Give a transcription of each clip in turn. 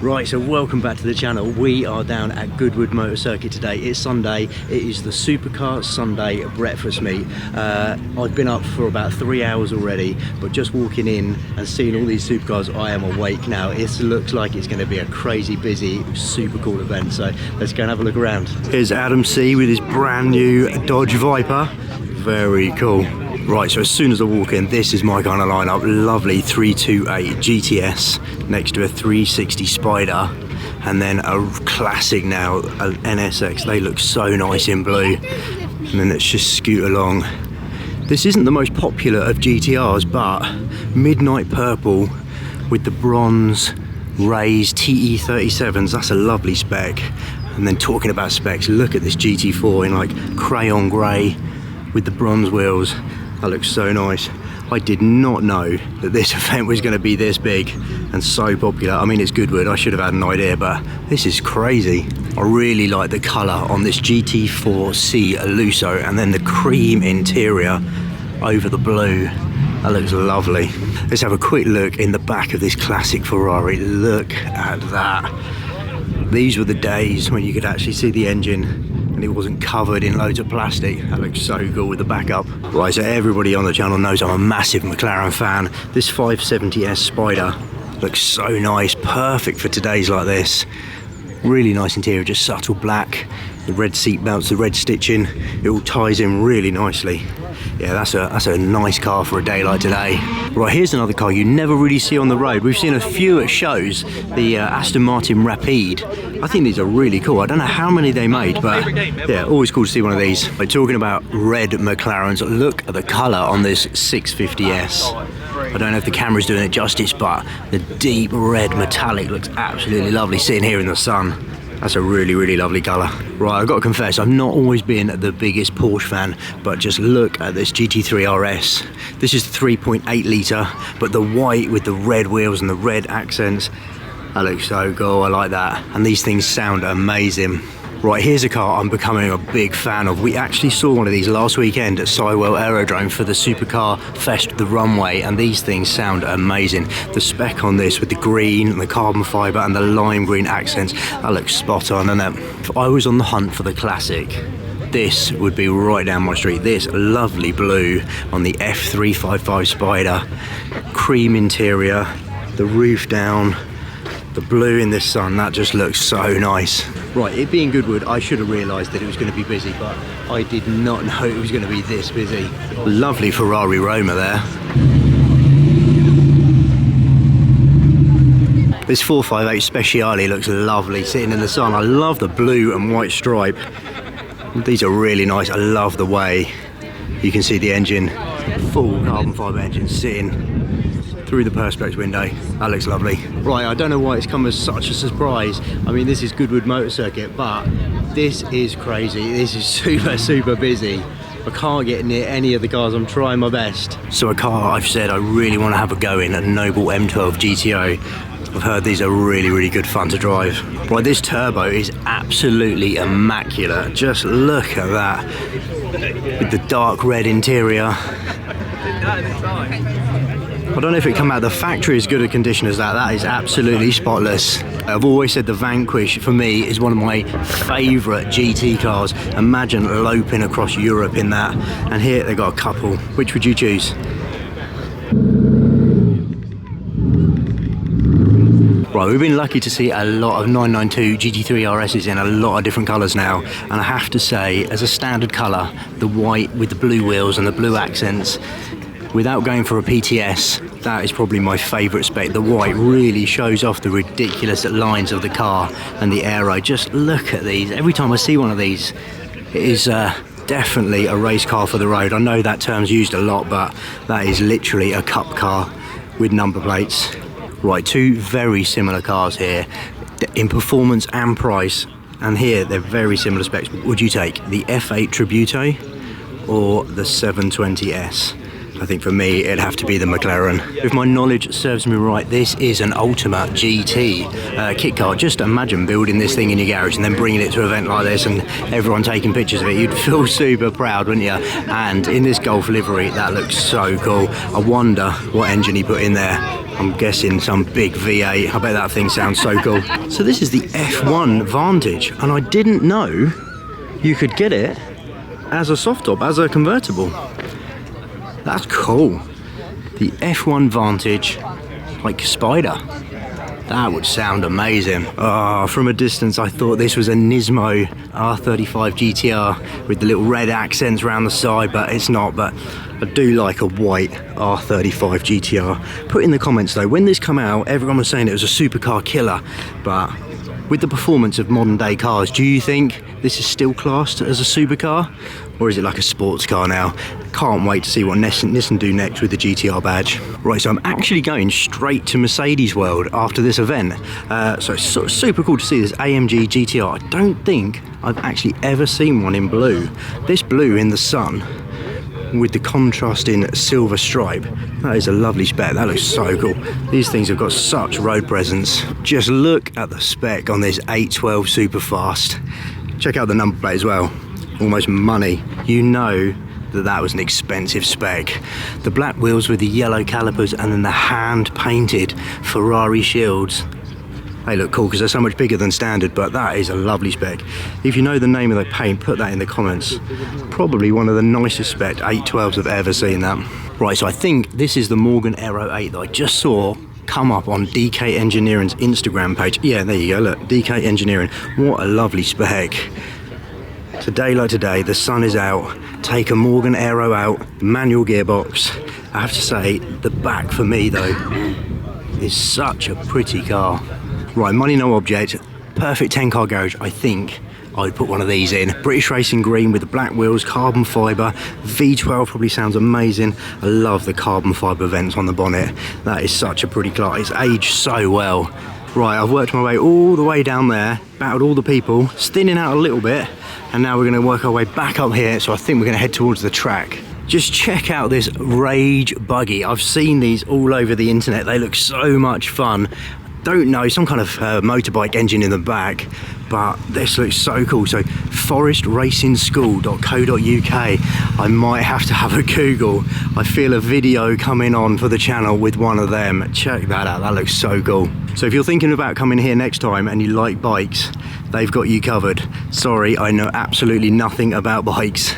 Right, so welcome back to the channel. We are down at GoodWood Motor Circuit today. It's Sunday. It is the SuperCar Sunday breakfast meet. I've been up for about 3 hours already, but just walking in and seeing all these supercars, I am awake now. It looks like it's going to be a crazy busy, super cool event. So let's go and have a look around. Here's Adam C with his brand new Dodge Viper. Very cool. Right, so as soon as I walk in, this is my kind of lineup. Lovely 328 GTS next to a 360 Spider, and then a classic now, an NSX. They look so nice in blue. And then let's just scoot along. This isn't the most popular of GTRs, but midnight purple with the bronze raised TE37s. That's a lovely spec. And then talking about specs, look at this GT4 in like crayon grey with the bronze wheels. That looks so nice. I did not know that this event was going to be this big and so popular. I mean, it's GoodWood, I should have had an idea, but this is crazy. I really like the colour on this GT4C Aluso, and then the cream interior over the blue. That looks lovely. Let's have a quick look in the back of this classic Ferrari. Look at that. These were the days when you could actually see the engine and it wasn't covered in loads of plastic. That looks so cool with the backup. Right, so everybody on the channel knows I'm a massive McLaren fan. This 570S Spider looks so nice, perfect for today's like this. Really nice interior, just subtle black. The red seat belts, the red stitching, it all ties in really nicely. Yeah, that's a nice car for a day like today. Right, here's another car you never really see on the road. We've seen a few at shows, the Aston Martin Rapide. I think these are really cool. I don't know how many they made, but yeah, always cool to see one of these. But talking about red McLarens, look at the colour on this 650S. I don't know if the camera's doing it justice, but the deep red metallic looks absolutely lovely sitting here in the sun. That's a really, really lovely colour. Right, I've got to confess, I've not always been the biggest Porsche fan, but just look at this GT3 RS. This is 3.8 litre, but the white with the red wheels and the red accents, that looks so cool, I like that. And these things sound amazing. Right, here's a car I'm becoming a big fan of. We actually saw one of these last weekend at Sywell Aerodrome for the SuperCar Fest, the runway, and these things sound amazing. The spec on this with the green and the carbon fibre and the lime green accents, that looks spot on, doesn't it? If I was on the hunt for the classic, this would be right down my street. This lovely blue on the F355 Spider, cream interior, the roof down, the blue in the sun, that just looks so nice. Right, it being GoodWood, I should have realised that it was going to be busy, but I did not know it was going to be this busy. Lovely Ferrari Roma there. This 458 Speciale looks lovely sitting in the sun. I love the blue and white stripe. These are really nice. I love the way you can see the engine, full carbon fibre engine sitting through the perspex window. That looks lovely. Right, I don't know why it's come as such a surprise. I mean, this is GoodWood Motor Circuit, but this is crazy. This is super, super busy. I can't get near any of the cars. I'm trying my best. So a car I've said I really want to have a go in, a Noble M12 GTO. I've heard these are really, really good fun to drive. Right, this turbo is absolutely immaculate. Just look at that. With the dark red interior. I don't know if it come out of the factory as good a condition as that. That is absolutely spotless. I've always said the Vanquish for me is one of my favourite GT cars. Imagine loping across Europe in that. And here they've got a couple. Which would you choose? Right, we've been lucky to see a lot of 992 GT3 RSs in a lot of different colours now, and I have to say, as a standard colour, the white with the blue wheels and the blue accents, without going for a PTS, that is probably my favourite spec. The white really shows off the ridiculous lines of the car and the aero. Just look at these. Every time I see one of these, it is definitely a race car for the road. I know that term's used a lot, but that is literally a cup car with number plates. Right, two very similar cars here in performance and price, and here they're very similar specs. Would you take the F8 Tributo or the 720S? I think for me it'd have to be the McLaren. If my knowledge serves me right, this is an Ultima GT kit car. Just imagine building this thing in your garage and then bringing it to an event like this and everyone taking pictures of it. You'd feel super proud, wouldn't you? And in this Golf livery, that looks so cool. I wonder what engine he put in there. I'm guessing some big V8. I bet that thing sounds so cool. So this is the F1 Vantage, and I didn't know you could get it as a soft top, as a convertible. That's cool. The F1 Vantage, like Spider. That would sound amazing. Oh, from a distance I thought this was a Nismo R35 GTR with the little red accents around the side, but it's not. But I do like a white R35 GTR. Put in the comments though, when this come out, everyone was saying it was a supercar killer, but with the performance of modern day cars, do you think this is still classed as a supercar? Or is it like a sports car now? Can't wait to see what Nissan do next with the GTR badge. Right, so I'm actually going straight to Mercedes World after this event. So it's sort of super cool to see this AMG GTR. I don't think I've actually ever seen one in blue. This blue in the sun with the contrasting silver stripe. That is a lovely spec. That looks so cool. These things have got such road presence. Just look at the spec on this 812 Superfast. Check out the number plate as well. Almost money. You know that was an expensive spec. The black wheels with the yellow calipers and then the hand painted Ferrari shields. They look cool because they're so much bigger than standard, but that is a lovely spec. If you know the name of the paint, put that in the comments. Probably one of the nicest spec 812s I've ever seen that. Right, so I think this is the Morgan Aero 8 that I just saw come up on DK Engineering's Instagram page. Yeah, there you go, look, DK Engineering. What a lovely spec. Today like today, the sun is out, take a Morgan Aero out, manual gearbox. I have to say, the back for me though, is such a pretty car. Right, money no object, perfect 10 car garage. I think I would put one of these in. British Racing Green with the black wheels, carbon fibre, V12 probably sounds amazing. I love the carbon fibre vents on the bonnet. That is such a pretty car, it's aged so well. Right, I've worked my way all the way down there, battled all the people, thinning out a little bit, and now we're going to work our way back up here, so I think we're going to head towards the track. Just check out this Rage buggy. I've seen these all over the internet. They look so much fun. Don't know, some kind of motorbike engine in the back, but this looks so cool. So forestracingschool.co.uk. I might have to have a Google. I feel a video coming on for the channel with one of them. Check that out, that looks so cool. So if you're thinking about coming here next time and you like bikes, they've got you covered. Sorry, I know absolutely nothing about bikes.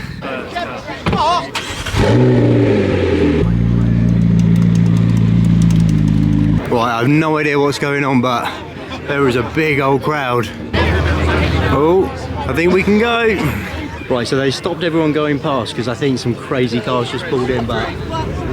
Right, I have no idea what's going on, but there is a big old crowd. Oh, I think we can go. Right, so they stopped everyone going past because I think some crazy cars just pulled in, but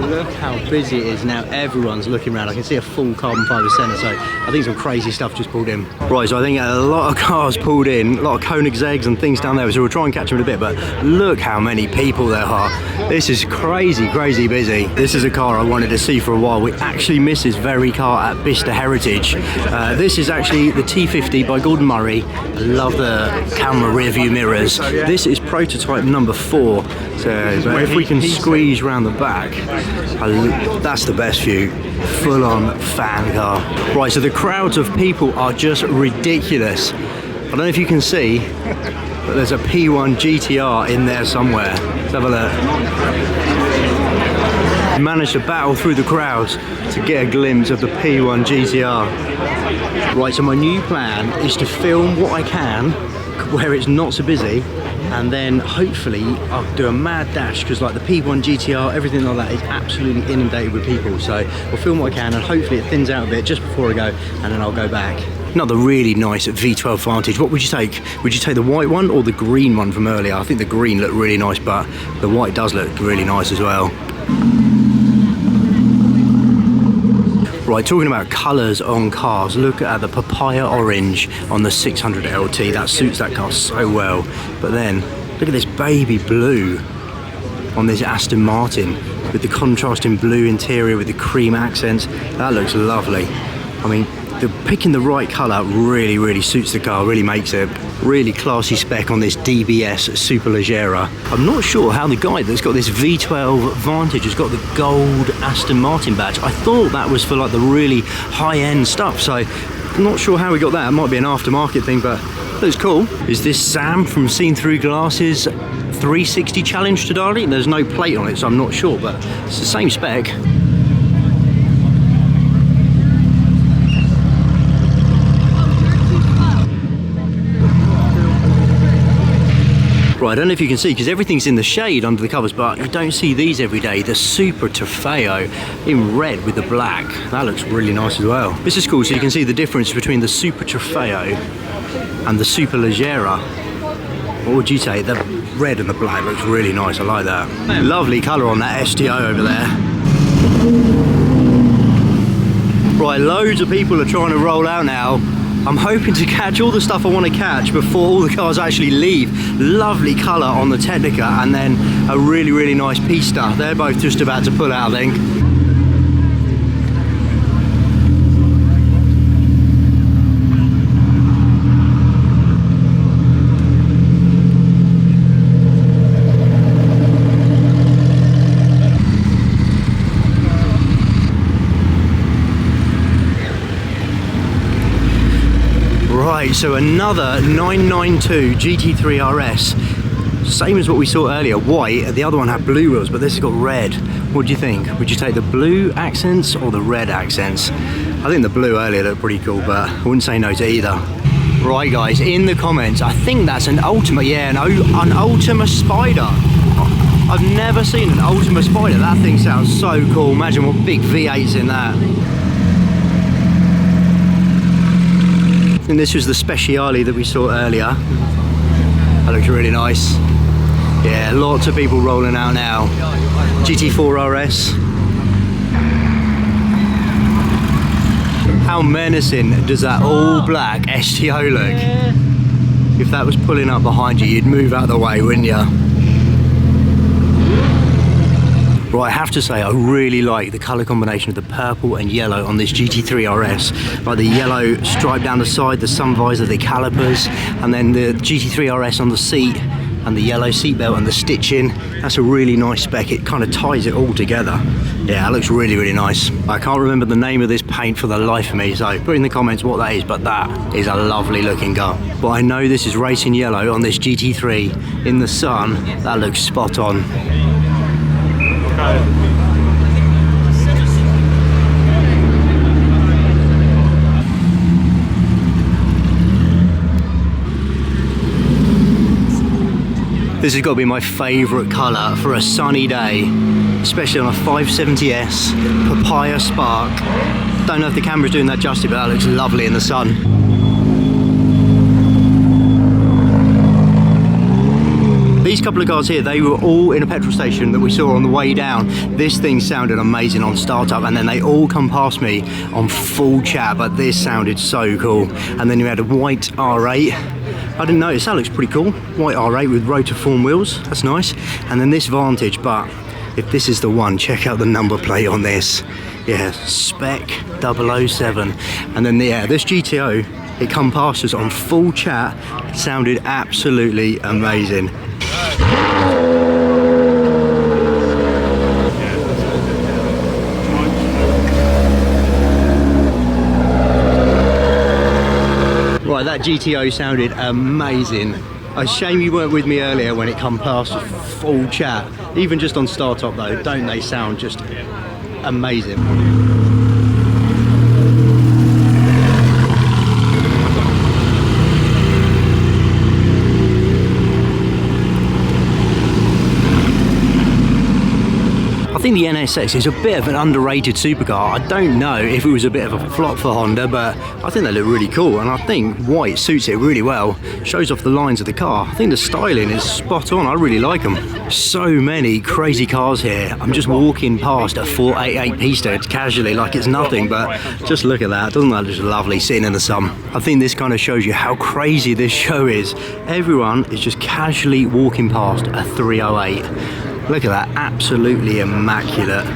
look how busy it is now. Everyone's looking around. I can see a full carbon fibre centre, so I think some crazy stuff just pulled in. Right, so I think a lot of cars pulled in, a lot of Koenigsegg's and things down there, so we'll try and catch them in a bit, but look how many people there are. This is crazy, crazy busy. This is a car I wanted to see for a while. We actually missed this very car at Bicester Heritage. This is actually the T50 by Gordon Murray. I love the camera rear view mirrors. This is prototype number 4. So but if we can squeeze around the back, that's the best view. Full on fan car. Right, so the crowds of people are just ridiculous. I don't know if you can see, but there's a P1 GTR in there somewhere. Let's have a look. Managed to battle through the crowds to get a glimpse of the P1 GTR. Right, so my new plan is to film what I can where it's not so busy, and then hopefully I'll do a mad dash because like the P1 GTR, everything like that is absolutely inundated with people. So I'll film what I can and hopefully it thins out a bit just before I go, and then I'll go back. Another really nice V12 Vantage. What would you take? Would you take the white one or the green one from earlier? I think the green looked really nice, but the white does look really nice as well. Right, talking about colours on cars, look at the papaya orange on the 600 LT. That suits that car so well. But then, look at this baby blue on this Aston Martin with the contrasting blue interior with the cream accents. That looks lovely. I mean, picking the right colour really, really suits the car, really makes it. Really classy spec on this DBS Superleggera. I'm not sure how the guy that's got this V12 Vantage has got the gold Aston Martin badge. I thought that was for like the really high-end stuff, so I'm not sure how we got that. It might be an aftermarket thing, but looks cool. Is this Sam from Seen Through Glasses 360 Challenge to Dali? There's no plate on it, so I'm not sure, but it's the same spec. Right, I don't know if you can see because everything's in the shade under the covers, but you don't see these every day. The Super Trofeo in red with the black. That looks really nice as well. This is cool, so you can see the difference between the Super Trofeo and the Super Leggera. What would you say? The red and the black looks really nice. I like that. Lovely colour on that STO over there. Right, loads of people are trying to roll out now. I'm hoping to catch all the stuff I want to catch before all the cars actually leave. Lovely colour on the Technica and then a really, really nice Pista. They're both just about to pull out, I think. Right, so another 992 GT3 RS, same as what we saw earlier, white. The other one had blue wheels, but this has got red. What do you think? Would you take the blue accents or the red accents? I think the blue earlier looked pretty cool, but I wouldn't say no to either. Right guys, in the comments, I think that's an Ultima, yeah, an Ultima Spider. I've never seen an Ultima Spider. That thing sounds so cool. Imagine what big V8's in that. And this was the Speciale that we saw earlier. That looks really nice. Yeah, lots of people rolling out now. GT4 RS. How menacing does that all black STO look? If that was pulling up behind you, you'd move out of the way, wouldn't you? Right, I have to say I really like the colour combination of the purple and yellow on this GT3 RS. Like the yellow stripe down the side, the sun visor, the calipers, and then the GT3 RS on the seat, and the yellow seatbelt and the stitching. That's a really nice spec. It kind of ties it all together. Yeah, it looks really, really nice. I can't remember the name of this paint for the life of me, so put in the comments what that is, but that is a lovely looking car. But I know this is racing yellow on this GT3 in the sun. That looks spot on. This has got to be my favourite colour for a sunny day, especially on a 570S Papaya Spark. Don't know if the camera's doing that justice, but that looks lovely in the sun. These couple of cars here, they were all in a petrol station that we saw on the way down. This thing sounded amazing on startup, and then they all come past me on full chat, but this sounded so cool. And then you had a white R8. I didn't notice, that looks pretty cool. White R8 with rotiform wheels, that's nice. And then this Vantage, but if this is the one, check out the number plate on this. Yeah, Spec 007. And then yeah, this GTO, it come past us on full chat. It sounded absolutely amazing. Right, that GTO sounded amazing. A shame you weren't with me earlier when it come past full chat. Even just on startup though, don't they sound just amazing? I think the NSX is a bit of an underrated supercar. I don't know if it was a bit of a flop for Honda, but I think they look really cool, and I think white suits it really well. Shows off the lines of the car. I think the styling is spot on. I really like them. So many crazy cars here. I'm just walking past a 488 Pista casually like it's nothing, but just look at that. Doesn't that just lovely sitting in the sun? I think this kind of shows you how crazy this show is. Everyone is just casually walking past a 308. Look at that, absolutely immaculate.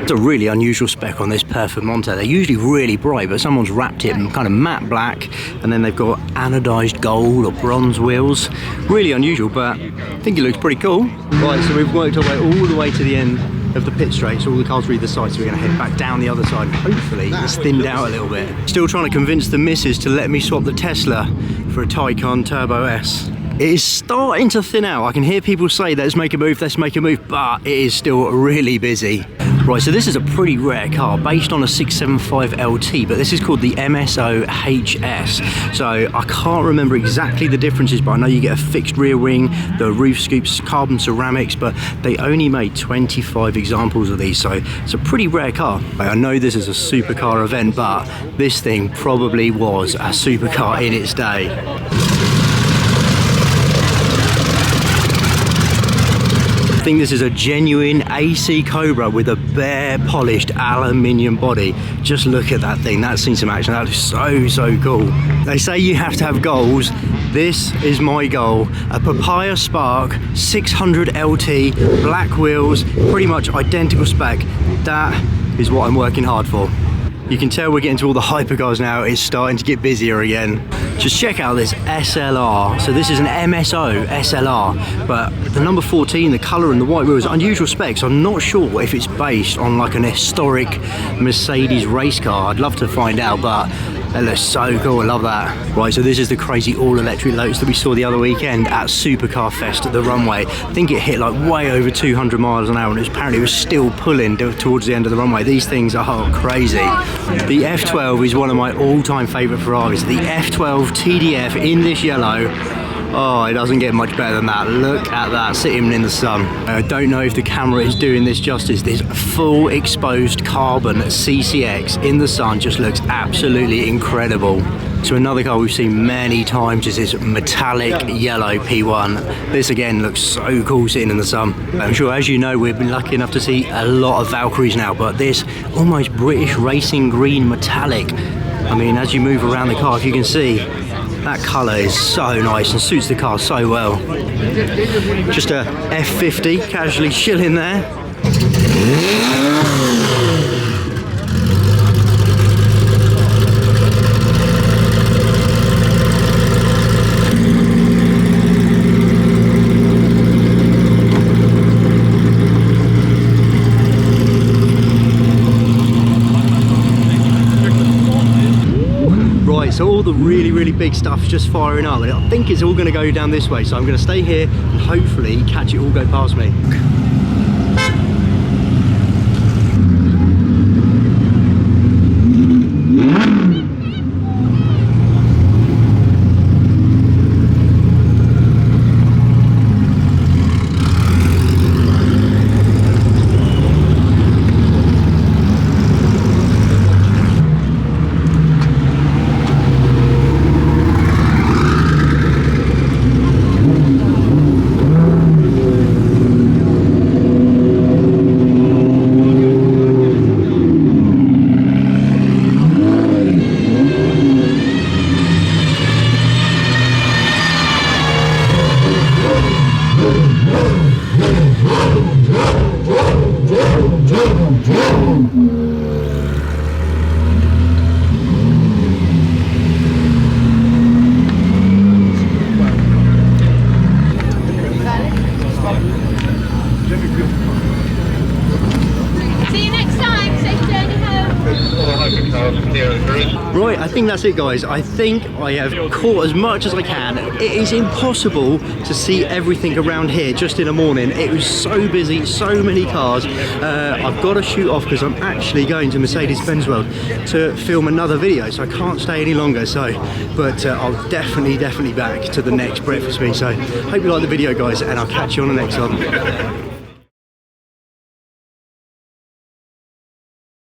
It's a really unusual spec on this Perfect Monte. They're usually really bright, but someone's wrapped it in kind of matte black, and then they've got anodized gold or bronze wheels. Really unusual, but I think it looks pretty cool. Right, so we've worked our way all the way to the end of the pit straight, so all the cars are either side, so we're going to head back down the other side. Hopefully it's thinned out a little bit. Still trying to convince the missus to let me swap the Tesla for a Taycan Turbo S. It is starting to thin out. I can hear people say let's make a move, but it is still really busy. Right, so this is a pretty rare car based on a 675 LT, but this is called the MSO HS. So I can't remember exactly the differences, but I know you get a fixed rear wing, the roof scoops, carbon ceramics, but they only made 25 examples of these, so it's a pretty rare car. I know this is a supercar event, but this thing probably was a supercar in its day. I think this is a genuine AC Cobra with a bare polished aluminium body. Just look at that thing, that's seen some action. That is so cool. They say you have to have goals. This is my goal. A Papaya Spark 600 LT, black wheels, pretty much identical spec. That is what I'm working hard for. You can tell we're getting to all the hypercars now. It's starting to get busier again. Just check out this SLR. So this is an MSO SLR, but the number 14, the colour and the white wheels, unusual specs. I'm not sure if it's based on like an historic Mercedes race car. I'd love to find out, but that looks so cool. I love that. Right, so this is the crazy all-electric Lotus that we saw the other weekend at Supercar Fest at the runway. I think it hit like way over 200 miles an hour, and apparently it was still pulling towards the end of the runway. These things are crazy. The F12 is one of my all-time favourite Ferraris. The F12 TDF in this yellow. Oh, it doesn't get much better than that. Look at that, sitting in the sun. I don't know if the camera is doing this justice. This full exposed carbon CCX in the sun just looks absolutely incredible. So another car we've seen many times is this metallic yellow P1. This again looks so cool sitting in the sun. I'm sure, as you know, we've been lucky enough to see a lot of Valkyries now, but this almost British racing green metallic. I mean, as you move around the car, if you can see, that colour is so nice and suits the car so well. Just a F50 casually chilling there. So all the really big stuff's just firing up, and I think it's all going to go down this way, so I'm going to stay here and hopefully catch it all go past me. Right, I think that's it, guys. I think I have caught as much as I can. It is impossible to see everything around here just in a morning. It was so busy, so many cars. I've got to shoot off because I'm actually going to Mercedes-Benz World to film another video, so I can't stay any longer. But I'll definitely back to the next breakfast meet. So hope you like the video, guys, and I'll catch you on the next one.